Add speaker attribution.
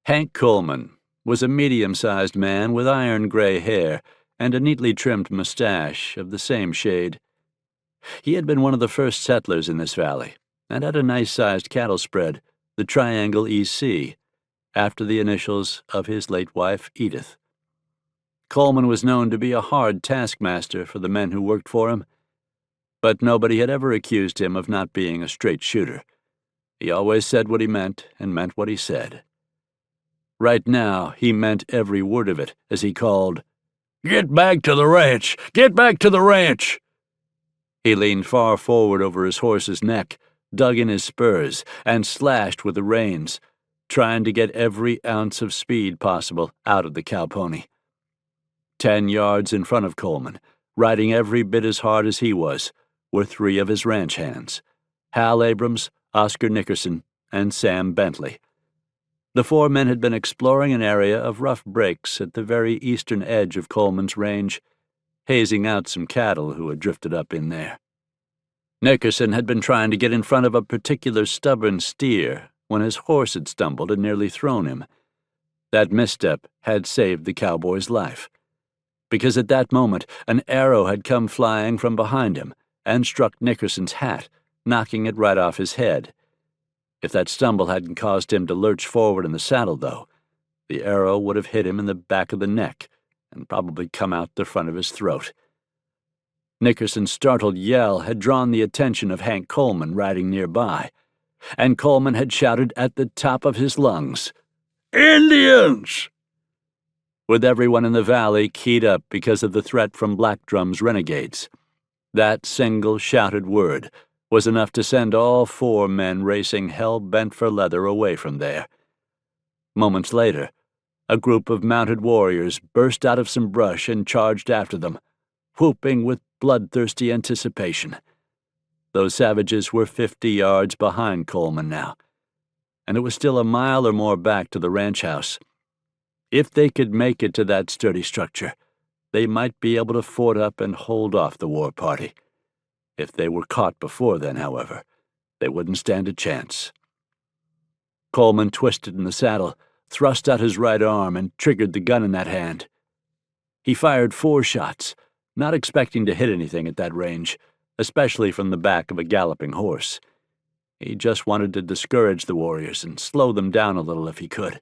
Speaker 1: Hank Coleman was a medium-sized man with iron-gray hair and a neatly trimmed mustache of the same shade. He had been one of the first settlers in this valley and had a nice-sized cattle spread, the Triangle EC, after the initials of his late wife, Edith. Coleman was known to be a hard taskmaster for the men who worked for him, but nobody had ever accused him of not being a straight shooter. He always said what he meant and meant what he said. Right now, he meant every word of it as he called, "Get back to the ranch! Get back to the ranch!" He leaned far forward over his horse's neck, dug in his spurs, and slashed with the reins, trying to get every ounce of speed possible out of the cowpony. 10 yards in front of Coleman, riding every bit as hard as he was, were 3 of his ranch hands, Hal Abrams, Oscar Nickerson, and Sam Bentley. The 4 men had been exploring an area of rough breaks at the very eastern edge of Coleman's range, hazing out some cattle who had drifted up in there. Nickerson had been trying to get in front of a particular stubborn steer when his horse had stumbled and nearly thrown him. That misstep had saved the cowboy's life, because at that moment an arrow had come flying from behind him and struck Nickerson's hat, knocking it right off his head. If that stumble hadn't caused him to lurch forward in the saddle, though, the arrow would have hit him in the back of the neck and probably come out the front of his throat. Nickerson's startled yell had drawn the attention of Hank Coleman riding nearby, and Coleman had shouted at the top of his lungs, "Indians!" With everyone in the valley keyed up because of the threat from Black Drum's renegades, that single shouted word was enough to send all 4 men racing hell-bent for leather away from there. Moments later, a group of mounted warriors burst out of some brush and charged after them, whooping with bloodthirsty anticipation. Those savages were 50 yards behind Coleman now, and it was still a mile or more back to the ranch house. If they could make it to that sturdy structure, they might be able to fort up and hold off the war party. If they were caught before then, however, they wouldn't stand a chance. Coleman twisted in the saddle, thrust out his right arm, and triggered the gun in that hand. He fired 4 shots, not expecting to hit anything at that range, especially from the back of a galloping horse. He just wanted to discourage the warriors and slow them down a little if he could.